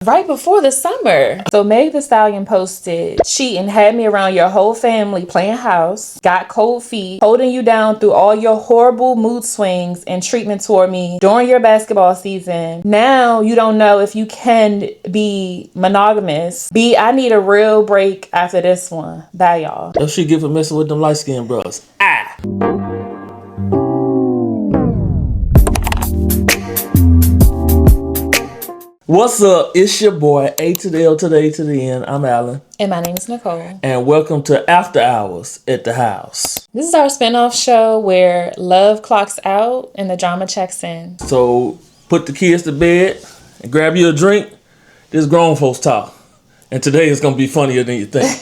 right before the summer. So Meg the Stallion posted, cheating had me around your whole family playing house, got cold feet, holding you down through all your horrible mood swings and treatment toward me during your basketball season. Now you don't know if you can be monogamous. B, I need a real break after this one. Bye, y'all. If she get for messing with them light-skinned bros. What's up? It's your boy, A to the L to the A to the N. I'm Alan. And my name is Nicole. And welcome to After Hours at the House. This is our spinoff show where love clocks out and the drama checks in. So put the kids to bed and grab you a drink. This grown folks talk. And today is going to be funnier than you think.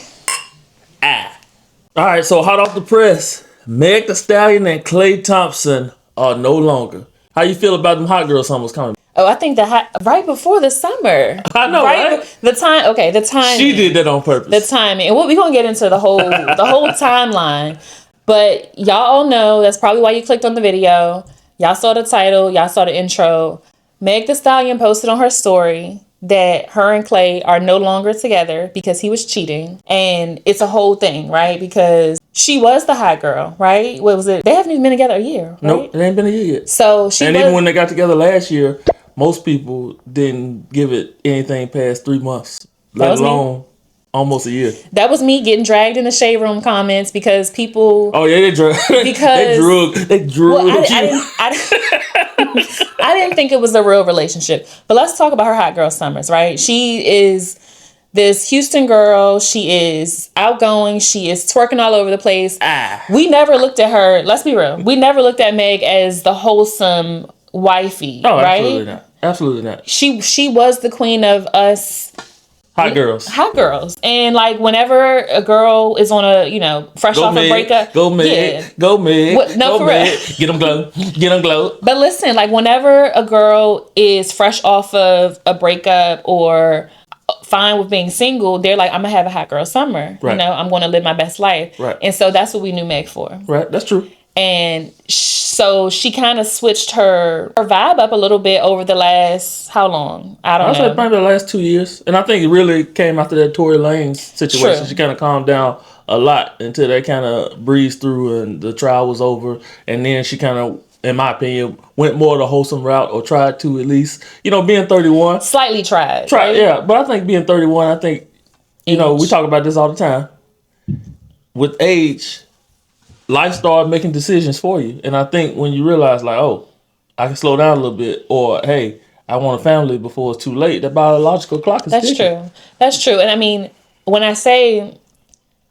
All right, so hot off the press. Meg the Stallion and Klay Thompson are no longer. How you feel about them hot girl summers coming? Oh, I think right before the summer. I know, right? The time. She did that on purpose. The timing. And we're going to get into the whole timeline. But y'all all know that's probably why you clicked on the video. Y'all saw the title. Y'all saw the intro. Meg the Stallion posted on her story that her and Klay are no longer together because he was cheating. And it's a whole thing, right? Because she was the hot girl, right? What was it? They haven't even been together a year, right? Nope, it ain't been a year yet. So even when they got together last year, most people didn't give it anything past 3 months, let alone almost a year. That was me getting dragged in the shade room comments because people. Oh yeah, they dragged. Because they drew. Well, I didn't think it was a real relationship. But let's talk about her hot girl summers, right? She is this Houston girl. She is outgoing. She is twerking all over the place. We never looked at her. Let's be real. We never looked at Meg as the wholesome wifey, right? Absolutely not. Absolutely not. She was the queen of us hot girls. And like whenever a girl is on a, fresh off a breakup. Go Meg. Go Meg. No, for real. Get them glow. Get them glow. But listen, like whenever a girl is fresh off of a breakup or fine with being single, they're like, I'm going to have a hot girl summer. Right. I'm going to live my best life. Right. And so that's what we knew Meg for. Right. That's true. And so she kind of switched her vibe up a little bit over the last, how long? I don't know. I'd say probably the last 2 years. And I think it really came after that Tory Lanez situation. True. She kind of calmed down a lot until they kind of breezed through and the trial was over. And then she kind of, in my opinion, went more the wholesome route, or tried to at least. Being 31. Slightly tried. Right? Yeah. But I think being 31, I think, we talk about this all the time. With age, life started making decisions for you. And I think when you realize, like, oh, I can slow down a little bit, or, hey, I want a family before it's too late, the biological clock is ticking. That's true. And I mean, when I say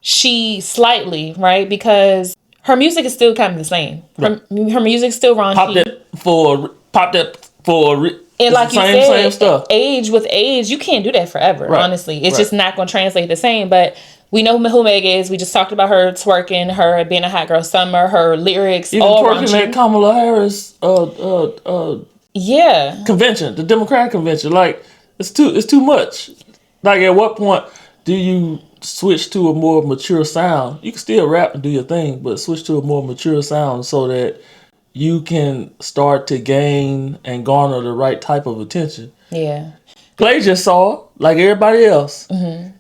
she slightly, right, because her music is still kind of the same. Her music's still raunchy. Popped that for and like you said, same stuff. With age, you can't do that forever, honestly. It's just not going to translate the same. But we know who Meg is. We just talked about her twerking, her being a hot girl summer, her lyrics, even all twerking raunchy. at Kamala Harris convention, the Democratic convention. Like, it's too much. Like, at what point do you switch to a more mature sound? You can still rap and do your thing, but switch to a more mature sound so that you can start to gain and garner the right type of attention. Yeah. Klay just saw, like everybody else. Mm-hmm.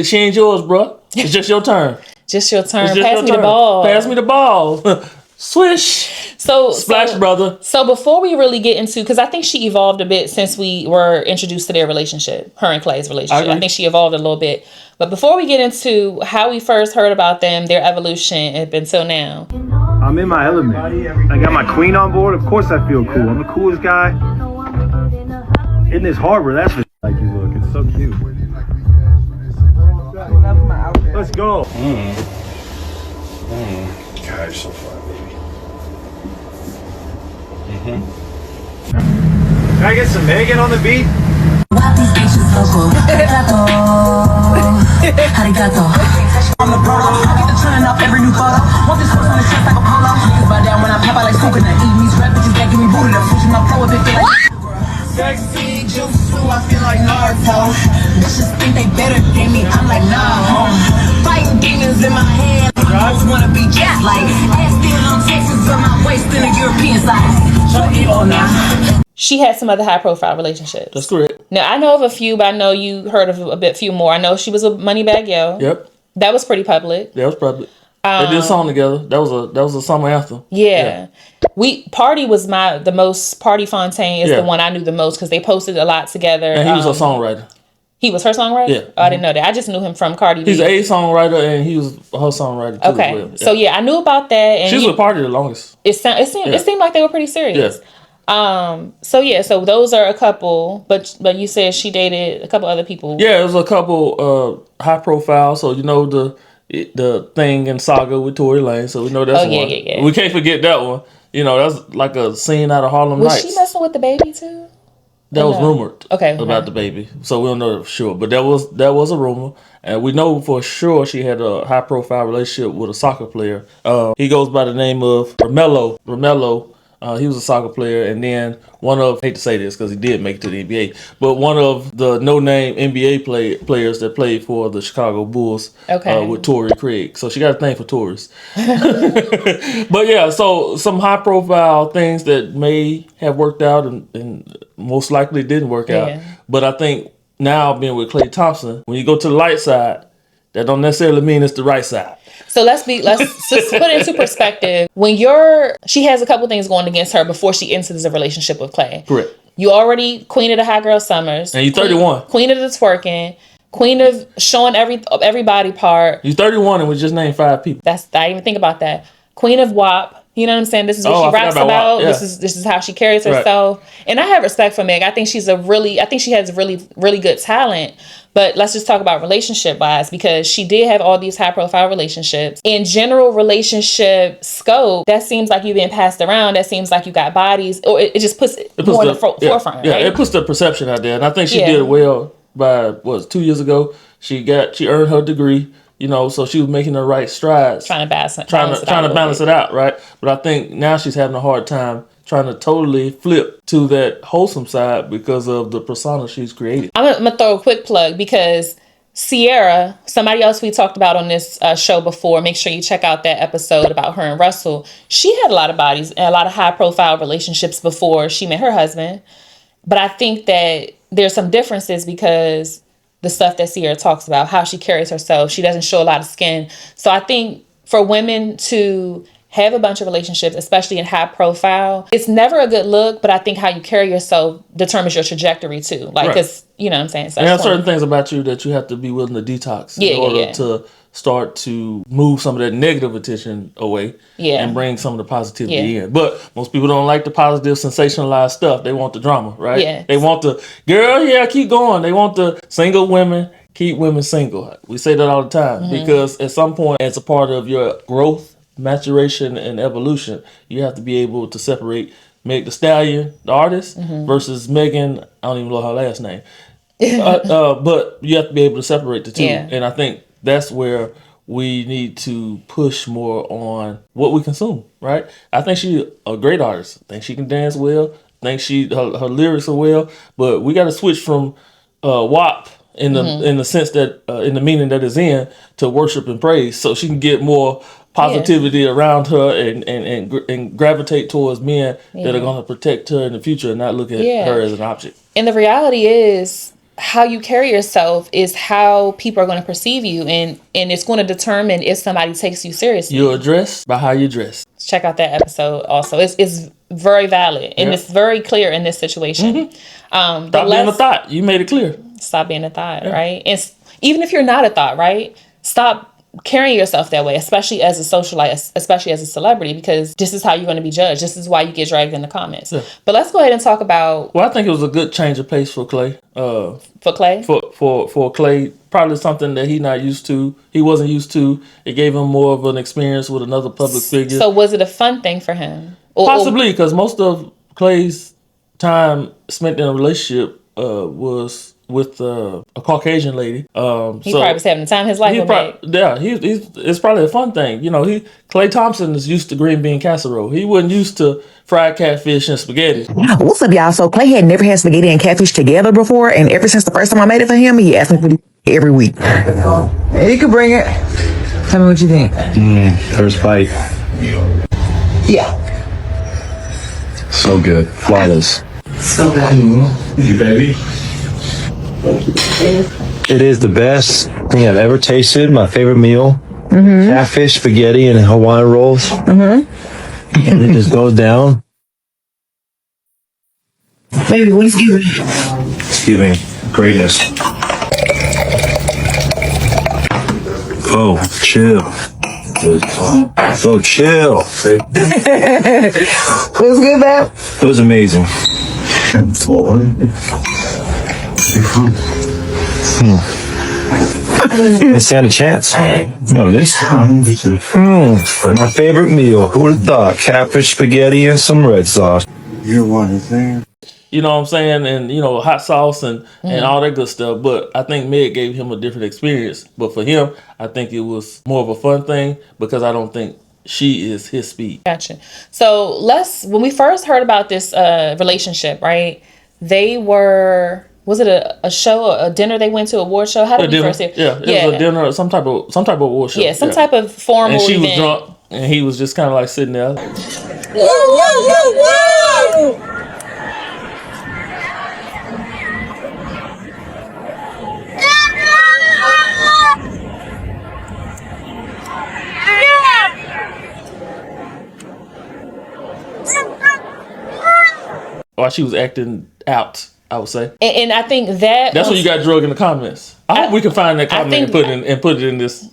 She ain't yours, bro. It's just your turn. Just your turn. Pass me the ball. Pass me the ball. Swish. Splash, brother. So before we really get into, because I think she evolved a bit since we were introduced to their relationship, her and Klay's relationship. I think she evolved a little bit. But before we get into how we first heard about them, their evolution up until now. I'm in my element. I got my queen on board. Of course I feel cool. I'm the coolest guy in this harbor. That's for like you look. It's so cute. Let's go. God, you're so fun, baby. Can I get some Megan on the beat? On the polo, I get the trend off every new photo. Want this horse on the chest like a polo. By down when I pop out like Suka. Eating these rap bitches that give me booty. That pushing my flow a bit. Sexy juice, so I feel like Naruto. Bitches think they better than me. I'm like, nah, fighting demons in my head. I just wanna be just like ass still on Texas, but my waist in a European size. Show it all now. she had some other high profile relationships. That's correct. Now, I know of a few, but I know you heard of a few more. I know she was a Moneybagg Yo. Yep. That was pretty public. That was public. They did a song together. That was a summer anthem. Yeah. Party was the most, Party Fontaine is the one I knew the most because they posted a lot together. And he was a songwriter. He was her songwriter? Yeah. Oh, I didn't know that. I just knew him from Cardi B. He's a songwriter and he was her songwriter too. Okay. As well. Yeah. So I knew about that. And she was with Party the longest. It seemed like they were pretty serious. Yeah. So those are a couple, but you said she dated a couple other people. Yeah, it was a couple high profile. So the thing in Saga with Tory Lanez. So we know that's one. Yeah. We can't forget that one. That's like a scene out of Harlem Nights. Was she messing with the baby too? That was rumored. Okay. About the baby. So we don't know for sure. But that was a rumor. And we know for sure she had a high profile relationship with a soccer player. He goes by the name of Romello. He was a soccer player, and then I hate to say this because he did make it to the NBA, but one of the no-name NBA players that played for the Chicago Bulls with Torrey Craig. So she got a thing for Tories. But yeah, so some high-profile things that may have worked out and most likely didn't work out. But I think now being with Klay Thompson, when you go to the light side, that don't necessarily mean it's the right side. So let's just put it into perspective. When she has a couple things going against her before she enters a relationship with Klay. Correct. You already queen of the hot girl summers. And you 31. Queen of the twerking. Queen of showing every body part. You 31 and we just named 5 people. I didn't even think about that. Queen of WAP. You know what I'm saying? This is what she raps about. Yeah. This is how she carries herself. Right. And I have respect for Meg. I think she has really, really good talent. But let's just talk about relationship wise, because she did have all these high profile relationships. In general relationship scope, that seems like you've been passed around. That seems like you got bodies, or it just puts more in the forefront. Yeah, right? It puts the perception out there. And I think she did well by 2 years ago. She earned her degree. So she was making the right strides. Trying to balance it out, right? But I think now she's having a hard time trying to totally flip to that wholesome side because of the persona she's created. I'm going to throw a quick plug because Sierra, somebody else we talked about on this show before, make sure you check out that episode about her and Russell. She had a lot of bodies and a lot of high profile relationships before she met her husband. But I think that there's some differences because the stuff that Sierra talks about, how she carries herself. She doesn't show a lot of skin. So I think for women to have a bunch of relationships, especially in high profile, it's never a good look, but I think how you carry yourself determines your trajectory too. Like, because, you know what I'm saying? So there are certain things about you that you have to be willing to detox in order to start to move some of that negative attention away and bring some of the positivity in. But most people don't like the positive, sensationalized stuff. They want the drama, right? Yeah. They want the, keep going. They want the single women, keep women single. We say that all the time because at some point, as a part of your growth, maturation, and evolution, you have to be able to separate Meg Thee Stallion, the artist, versus Megan, I don't even know her last name. But you have to be able to separate the two. Yeah. And I think that's where we need to push more on what we consume, right? I think she's a great artist. I think she can dance well. I think her lyrics are well. But we got to switch from WAP in the sense that in the meaning that it's in to worship and praise, so she can get more positivity around her and gravitate towards men that are going to protect her in the future and not look at her as an object. And the reality is, how you carry yourself is how people are going to perceive you, and it's going to determine if somebody takes you seriously. You're addressed by how you dress. Check out that episode also. It's very valid and it's very clear in this situation. Stop being a thought. You made it clear. Stop being a thought, right? And even if you're not a thought, right? Stop carrying yourself that way, especially as a socialite, especially as a celebrity, because this is how you're going to be judged. This is why you get dragged in the comments. Yeah. But let's go ahead and talk about. Well, I think it was a good change of pace for Klay. For Klay? For Klay, probably something that he wasn't used to. It gave him more of an experience with another public figure. So was it a fun thing for him? Possibly, because most of Klay's time spent in a relationship was with a Caucasian lady. He probably was having the time of his life. It's probably a fun thing. Klay Thompson is used to green bean casserole. He wasn't used to fried catfish and spaghetti. What's up, y'all? So Klay had never had spaghetti and catfish together before, and ever since the first time I made it for him, he asked me for it every week. Hey, you can bring it. Tell me what you think. First bite. Yeah. So good. Flawless. So good. You baby. It is the best thing I've ever tasted. My favorite meal. Catfish, spaghetti, and Hawaiian rolls. And it just goes down. Baby, what is giving? Excuse me. Greatness. Oh, chill. Oh, chill. What's good, babe? It was amazing. Didn't stand a chance. No, this. My favorite meal. Who would have thought? Catfish, spaghetti, and some red sauce. You're one thing. You know what I'm saying? And, you know, hot sauce and all that good stuff. But I think Meg gave him a different experience. But for him, I think it was more of a fun thing because I don't think she is his speed. Gotcha. So when we first heard about this relationship, right? They were, was it a show, a dinner they went to, a award show? How did we first hear? Yeah, it was a dinner, some type of award show. Yeah, some type of formal And she event. was drunk and he was just kind of like sitting there. While she was acting out, I would say. And I think that's when you got drug in the comments. I hope we can find that comment and put it in this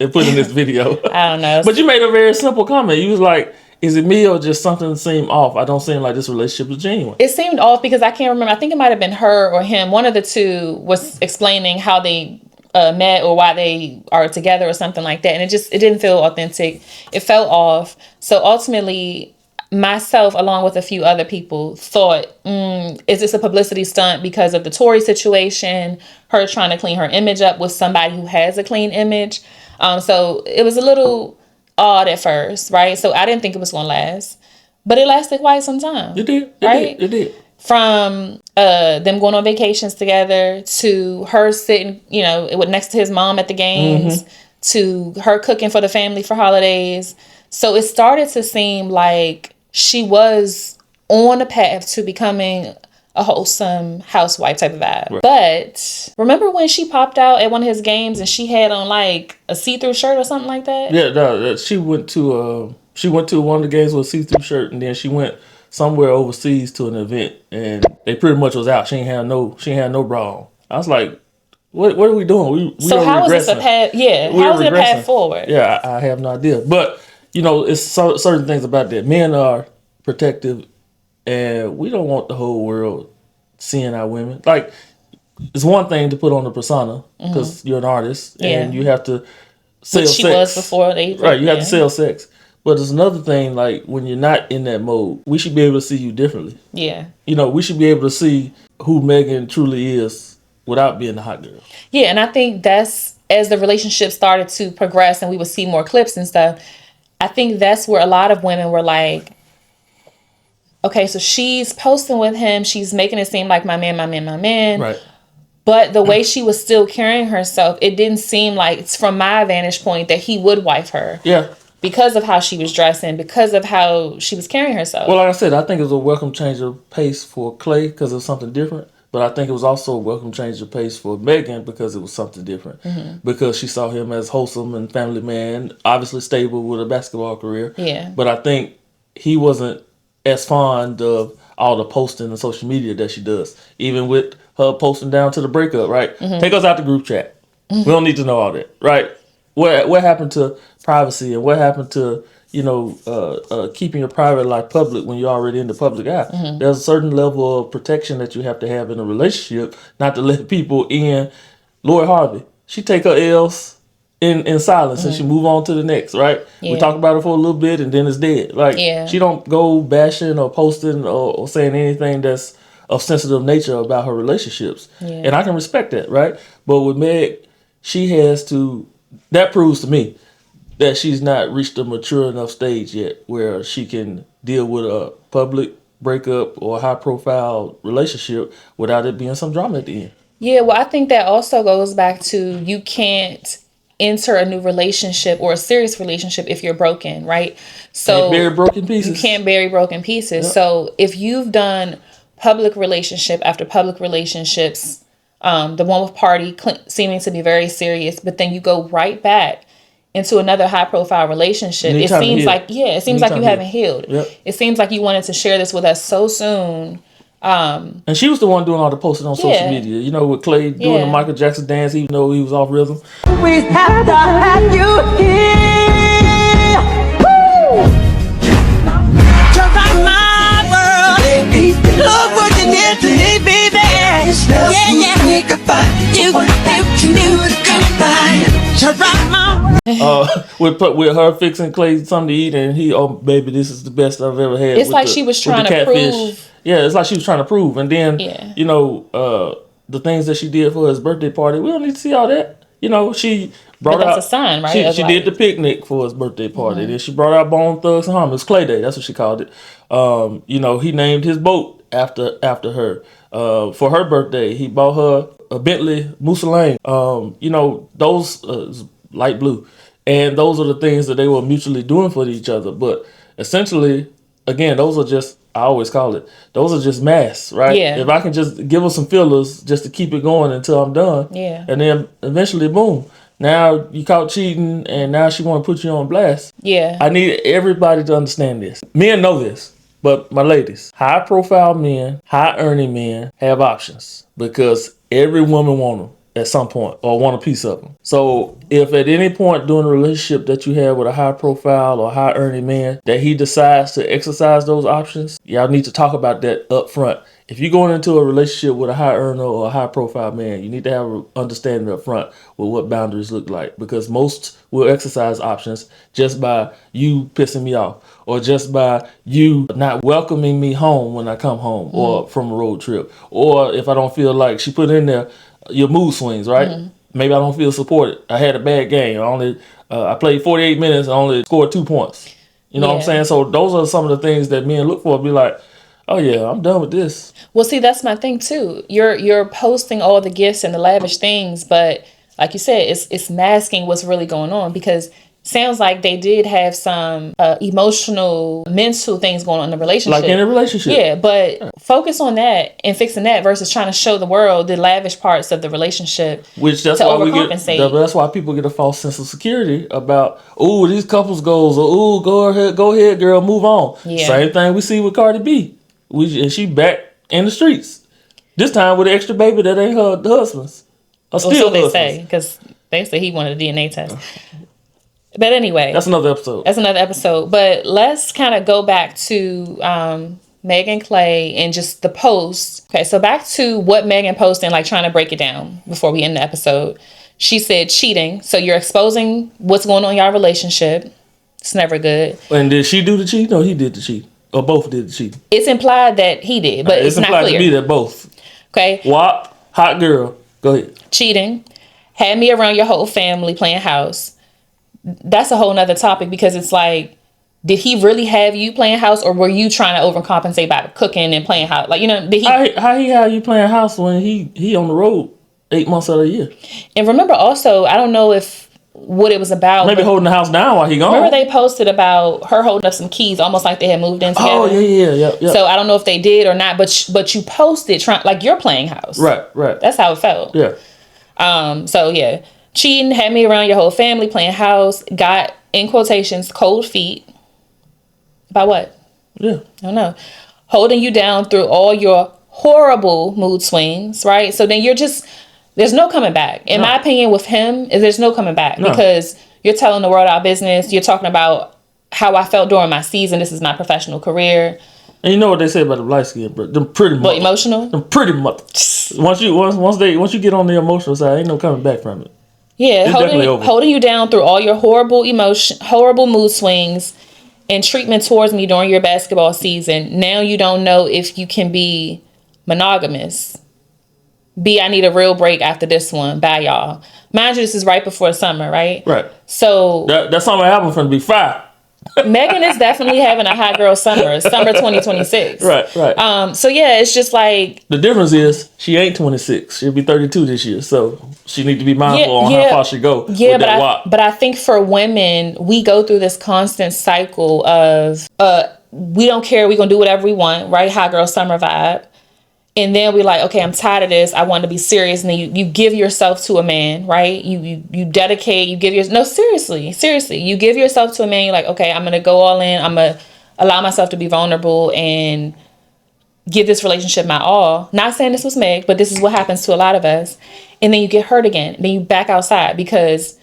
video. I don't know. But you made a very simple comment. You was like, is it me or just something seemed off? I don't seem like this relationship is genuine. It seemed off because I can't remember. I think it might have been her or him. One of the two was explaining how they met or why they are together or something like that. And it didn't feel authentic. It felt off. So ultimately, myself, along with a few other people, thought, is this a publicity stunt because of the Tory situation, her trying to clean her image up with somebody who has a clean image? So it was a little odd at first, right? So I didn't think it was going to last. But it lasted quite some time. It did. It did. From them going on vacations together to her sitting, next to his mom at the games, to her cooking for the family for holidays. So it started to seem like she was on a path to becoming a wholesome housewife type of vibe. Right. But remember when she popped out at one of his games and she had on like a see-through shirt or something like that? Yeah, no, she went to one of the games with a see-through shirt, and then she went somewhere overseas to an event, and they pretty much was out. She ain't had no bra on. I was like, what are we doing? We so are how regressing. is this a path? Yeah, how is it a path forward? Yeah, I have no idea. But it's certain things about that. Men are protective, and we don't want the whole world seeing our women. Like, it's one thing to put on a persona because you're an artist and you have to sell Which she sex. was before they. Right, you have to sell sex. But there's another thing, like when you're not in that mode, we should be able to see you differently. Yeah. We should be able to see who Megan truly is without being the hot girl. Yeah, and I think that's, as the relationship started to progress and we would see more clips and stuff, I think that's where a lot of women were like, okay, so she's posting with him, she's making it seem like my man. Right. But the way she was still carrying herself, it didn't seem like, from my vantage point, that he would wife her. Yeah. Because of how she was dressing, because of how she was carrying herself. Well, like I said, I think it was a welcome change of pace for Klay because it was something different. But I think it was also a welcome change of pace for Megan because it was something different. Because she saw him as wholesome and family man, obviously stable with a basketball career. Yeah. But I think he wasn't as fond of all the posting and social media that she does. Even with her posting down to the breakup, right? Take us out the group chat. We don't need to know all that, right? What happened to privacy and what happened to keeping your private life public when you're already in the public eye? There's a certain level of protection that you have to have in a relationship, not to let people in. Lori Harvey, she take her L's in silence and she move on to the next, right? Yeah. We talk about it for a little bit and then it's dead. Like she don't go bashing or posting or saying anything that's of sensitive nature about her relationships. Yeah. And I can respect that, right? But with Meg, that proves to me that she's not reached a mature enough stage yet where she can deal with a public breakup or a high profile relationship without it being some drama at the end. Yeah, well, I think that also goes back to, you can't enter a new relationship or a serious relationship if you're broken, right? So can't bury broken pieces. You can't bury broken pieces. Yep. So if you've done public relationship after public relationships. The one with Party seeming to be very serious, but then you go right back into another high profile relationship. It seems like you haven't healed. Yep. It seems like you wanted to share this with us so soon. And she was the one doing all the posting on social media. You know, with Klay doing the Michael Jackson dance, even though he was off rhythm. We have to have you here. Woo! You're right, my world. Look what you did to me, baby. Yeah. You you're right, my with her fixing Klay something to eat, and he, oh baby, this is the best I've ever had. It's like she was trying to prove. Yeah, it's like she was trying to prove. And then, you know, the things that she did for his birthday party, we don't need to see all that. You know, she brought out. That's a sign, right? She did the picnic for his birthday party. Mm-hmm. Then she brought out Bone Thugs and Harmony. It's Klay Day. That's what she called it. You know, he named his boat after her. For her birthday, he bought her a Bentley Mousseline. You know, those light blue. And those are the things that they were mutually doing for each other. But essentially, again, those are just, I always call it, those are just masks, right? Yeah. If I can just give her some fillers just to keep it going until I'm done. Yeah. And then eventually, boom. Now you caught cheating and now she want to put you on blast. Yeah. I need everybody to understand this. Men know this, but my ladies, high profile men, high earning men have options because every woman want them at some point or want a piece of them. So if at any point during a relationship that you have with a high profile or high earning man that he decides to exercise those options, y'all need to talk about that up front. If you're going into a relationship with a high earner or a high profile man, you need to have an understanding up front with what boundaries look like, because most will exercise options just by you pissing me off or just by you not welcoming me home when I come home or from a road trip, or if I don't feel like, she put in there your mood swings, right? Mm-hmm. Maybe I don't feel supported. I had a bad game. I played 48 minutes and only scored 2 points. You know what I'm saying? So those are some of the things that men look for. Be like, oh yeah, I'm done with this. Well, see, that's my thing too. You're posting all the gifts and the lavish things, but like you said, it's masking what's really going on, because sounds like they did have some emotional, mental things going on in the relationship. Like in a relationship. Yeah, but focus on that and fixing that versus trying to show the world the lavish parts of the relationship. Which that's why that's why people get a false sense of security about, ooh, these couples goals, or ooh, go ahead, girl, move on. Yeah. Same thing we see with Cardi B. And she back in the streets. This time with an extra baby that ain't her husband's. So they say, because they say he wanted a DNA test. But anyway, that's another episode. But let's kind of go back to Megan Klay and just the post. Okay, so back to what Megan posted and like trying to break it down before we end the episode. She said cheating. So you're exposing what's going on in your relationship. It's never good. And did she do the cheat? No, he did the cheat. Or both did the cheat. It's implied that he did, but it's not clear. It's implied to me that both. Okay. WAP, hot girl. Go ahead. Cheating. Had me around your whole family playing house. That's a whole nother topic, because it's like, did he really have you playing house, or were you trying to overcompensate by cooking and playing house? Like, you know, did he? How he have you playing house when he on the road 8 months out of the year? And remember also, I don't know if what it was about. Maybe holding the house down while he gone. Remember they posted about her holding up some keys, almost like they had moved in together. Oh yeah. So I don't know if they did or not, but you posted like you're playing house. Right. That's how it felt. Yeah. So yeah. Cheating, had me around your whole family playing house, got, in quotations, cold feet. By what? Yeah. I don't know. Holding you down through all your horrible mood swings, right? So then there's no coming back. In my opinion, with him, there's no coming back, because you're telling the world our business. You're talking about how I felt during my season. This is my professional career. And you know what they say about the light skin, bro? Them pretty much. But emotional? Them pretty much. Once you get on the emotional side, ain't no coming back from it. Yeah, holding you down through all your horrible mood swings, and treatment towards me during your basketball season. Now you don't know if you can be monogamous. B, I need a real break after this one. Bye, y'all. Mind you, this is right before summer, right? Right. So that summer album finna be fire. Megan is definitely having a hot girl summer 2026. Right. So yeah, it's just like, the difference is she ain't 26. She'll be 32 this year, so she need to be mindful on how far she go. Yeah, but I think for women, we go through this constant cycle of we don't care, we gonna do whatever we want, right? Hot girl summer vibe. And then we're like, okay, I'm tired of this. I want to be serious. And then you give yourself to a man, right? You dedicate, you give no, seriously. You give yourself to a man. You're like, okay, I'm going to go all in. I'm going to allow myself to be vulnerable and give this relationship my all. Not saying this was Meg, but this is what happens to a lot of us. And then you get hurt again. Then you back outside because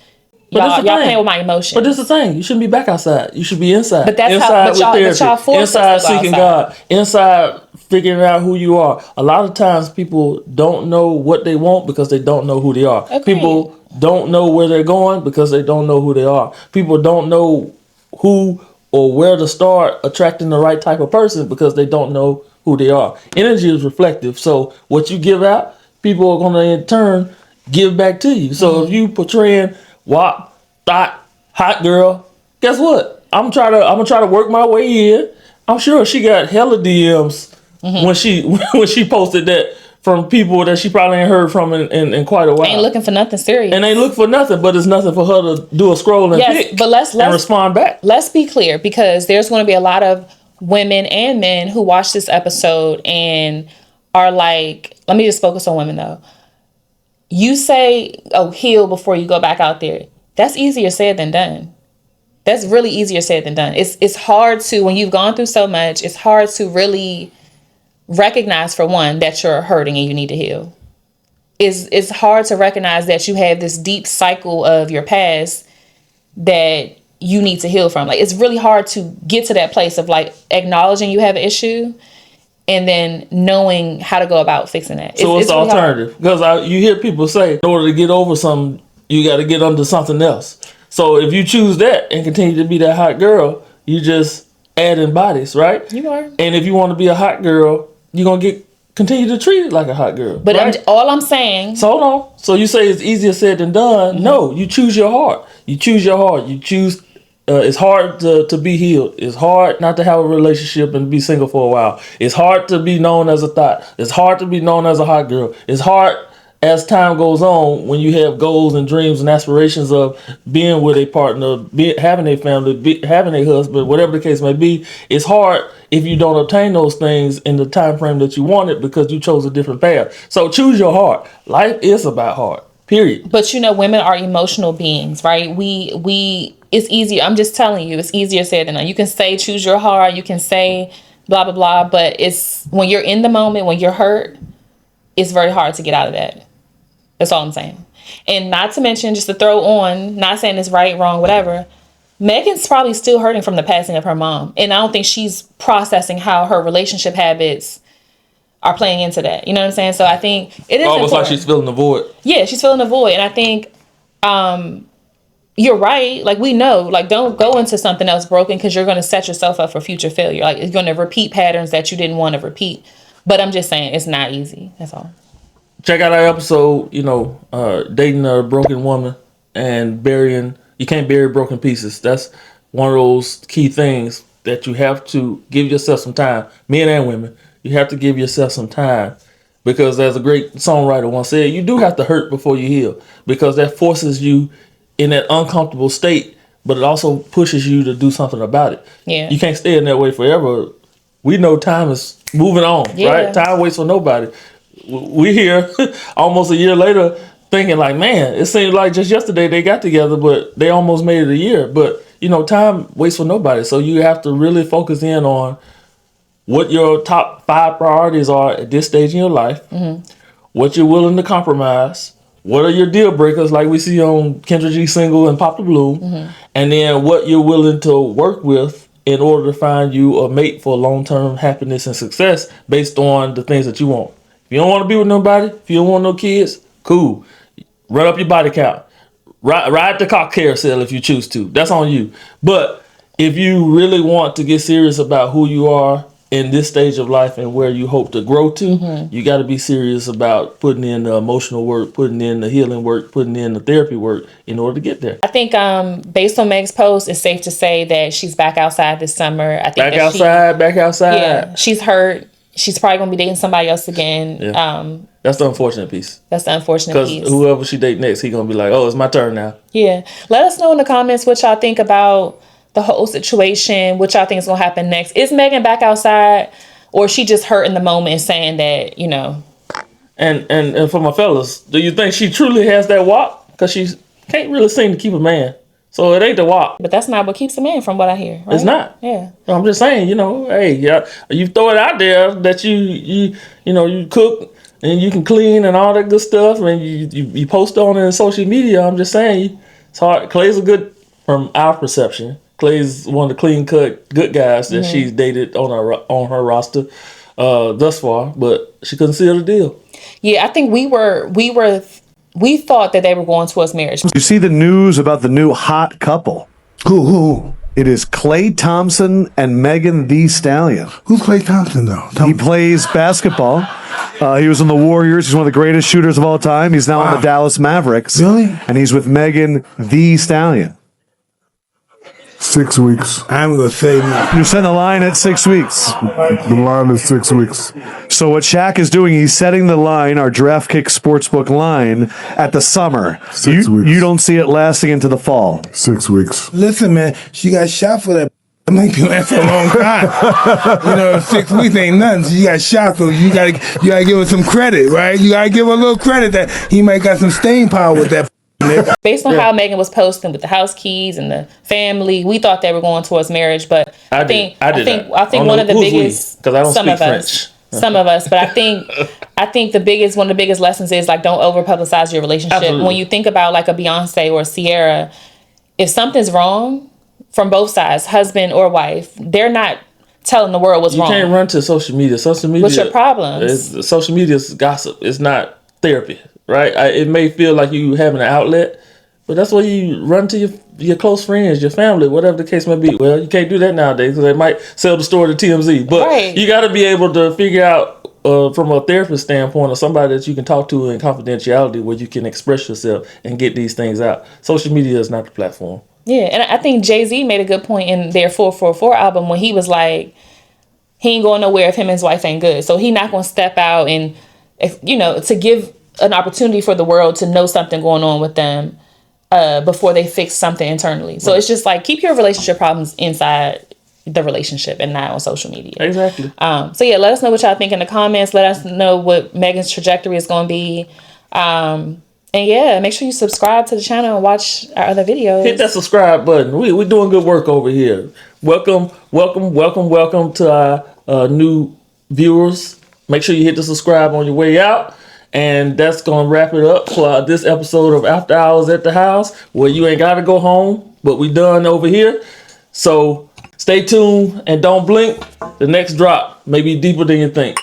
y'all playing with my emotions. But this is the thing. You shouldn't be back outside. You should be inside. But that's inside how, but y'all force inside us to go seeking outside. God. Inside figuring out who you are. A lot of times people don't know what they want because they don't know who they are. Agreed. People don't know where they're going because they don't know who they are. People don't know who or where to start attracting the right type of person because they don't know who they are. Energy is reflective. So what you give out, people are going to in turn give back to you. So if you portraying WAP, thought, hot girl, guess what? I'm gonna try to work my way in. I'm sure she got hella DMs when she posted that from people that she probably ain't heard from in quite a while. Ain't looking for nothing serious. And ain't look for nothing, but it's nothing for her to do a scroll and pick but let's and respond back. Let's be clear, because there's going to be a lot of women and men who watch this episode and are like, let me just focus on women though. You say, oh, heal before you go back out there. That's easier said than done. That's really easier said than done. It's hard to, when you've gone through so much, it's hard to really recognize, for one, that you're hurting and you need to heal. It's hard to recognize that you have this deep cycle of your past that you need to heal from. Like, it's really hard to get to that place of like acknowledging you have an issue and then knowing how to go about fixing that. So what's the really alternative? Because you hear people say, in order to get over something, you got to get under something else. So if you choose that and continue to be that hot girl, you just adding bodies, right? You are. And if you want to be a hot girl, you're going to continue to treat it like a hot girl. But right? all I'm saying... So hold on. So you say it's easier said than done. Mm-hmm. No, you choose your heart. You choose your heart. You choose... it's hard to be healed. It's hard not to have a relationship and be single for a while. It's hard to be known as a thought. It's hard to be known as a hot girl. It's hard as time goes on when you have goals and dreams and aspirations of being with a partner, having a family, having a husband, whatever the case may be. It's hard if you don't obtain those things in the time frame that you wanted because you chose a different path. So choose your heart. Life is about heart. Period. But women are emotional beings, right? We it's easier. I'm just telling you, it's easier said than done. You can say choose your heart, you can say blah blah blah, but it's when you're in the moment, when you're hurt, it's very hard to get out of that. That's all I'm saying. And not to mention, just to throw on, not saying it's right, wrong, whatever, Megan's probably still hurting from the passing of her mom. And I don't think she's processing how her relationship habits are playing into that. You know what I'm saying? So I think it is almost important. Like she's filling the void. Yeah, she's filling the void. And I think you're right. Like, we know, like, don't go into something else broken because you're going to set yourself up for future failure. Like, it's going to repeat patterns that you didn't want to repeat. But I'm just saying, it's not easy. That's all. Check out our episode, dating a broken woman and you can't bury broken pieces. That's one of those key things that you have to give yourself some time. Men and women, you have to give yourself some time because, as a great songwriter once said, you do have to hurt before you heal because that forces you in that uncomfortable state, but it also pushes you to do something about it. Yeah. You can't stay in that way forever. We know time is moving on, right? Time waits for nobody. We here almost a year later thinking like, man, it seems like just yesterday they got together, but they almost made it a year. But, time waits for nobody. So you have to really focus in on what your top 5 priorities are at this stage in your life, what you're willing to compromise, what are your deal breakers like we see on Kendra G single and Pop the Blue, and then what you're willing to work with in order to find you a mate for long-term happiness and success based on the things that you want. If you don't want to be with nobody, if you don't want no kids, cool. Run up your body count. Ride the cock carousel if you choose to. That's on you. But if you really want to get serious about who you are in this stage of life and where you hope to grow to, you got to be serious about putting in the emotional work, putting in the healing work, putting in the therapy work in order to get there. I think based on Meg's post, it's safe to say that she's back outside this summer. I think back outside. Yeah, she's hurt. She's probably going to be dating somebody else again. Yeah. That's the unfortunate piece. That's the unfortunate piece. Because whoever she date next, he going to be like, oh, it's my turn now. Yeah. Let us know in the comments what y'all think about the whole situation, what y'all think is going to happen next. Is Megan back outside? or she just hurt in the moment and saying that, you know. And for my fellas, do you think she truly has that walk? Because she can't really seem to keep a man. So it ain't the walk. But that's not what keeps a man, from what I hear. Right? It's not. Yeah. I'm just saying, you know, hey, yeah, you throw it out there that you cook and you can clean and all that good stuff, and you post on it in social media. I'm just saying, it's hard. Klay's a good, from our perception, Klay's one of the clean cut good guys that she's dated on her roster thus far, but she couldn't seal the deal. Yeah, I think we thought that they were going towards marriage. You see the news about the new hot couple. Who? It is Klay Thompson and Megan Thee Stallion. Who's Klay Thompson, though? He plays basketball. He was on the Warriors. He's one of the greatest shooters of all time. He's now on the Dallas Mavericks. Really? And he's with Megan Thee Stallion. 6 weeks. I'm going to say You send the line at 6 weeks. the line is 6 weeks. So what Shaq is doing, he's setting the line, our Draft Kick Sportsbook line, at the summer. 6 weeks. You don't see it lasting into the fall. 6 weeks. Listen, man, she got shot for that. That might be last for a long time. You know, 6 weeks ain't nothing. She got shot, so you gotta give her some credit, right? You gotta give her a little credit that he might got some staying power with that. Based on how Megan was posting with the house keys and the family, we thought they were going towards marriage. But I think one of the biggest, because I don't some speak of French. us, some of us, but I think one of the biggest lessons is like, don't over publicize your relationship. Absolutely. When you think about like a Beyonce or a Sierra, if something's wrong from both sides, husband or wife, they're not telling the world what's wrong. You can't run to social media. Social media. What's your problems? Social media is gossip. It's not therapy, right? It may feel like you having an outlet, but that's where you run to your close friends, your family, whatever the case may be. Well, you can't do that nowadays because they might sell the story to TMZ. But you got to be able to figure out from a therapist standpoint or somebody that you can talk to in confidentiality where you can express yourself and get these things out. Social media is not the platform. Yeah, and I think Jay-Z made a good point in their 444 album when he was like, he ain't going nowhere if him and his wife ain't good. So he not going to step out and, to give an opportunity for the world to know something going on with them before they fix something internally. So it's just like, keep your relationship problems inside the relationship and not on social media. Exactly. So yeah, let us know what y'all think in the comments. Let us know what Megan's trajectory is going to be. And yeah, make sure you subscribe to the channel and watch our other videos. Hit that subscribe button. We're doing good work over here. Welcome to our new viewers. Make sure you hit the subscribe on your way out. And that's going to wrap it up for this episode of After Hours at the House, where you ain't got to go home, but we done over here. So stay tuned and don't blink. The next drop may be deeper than you think.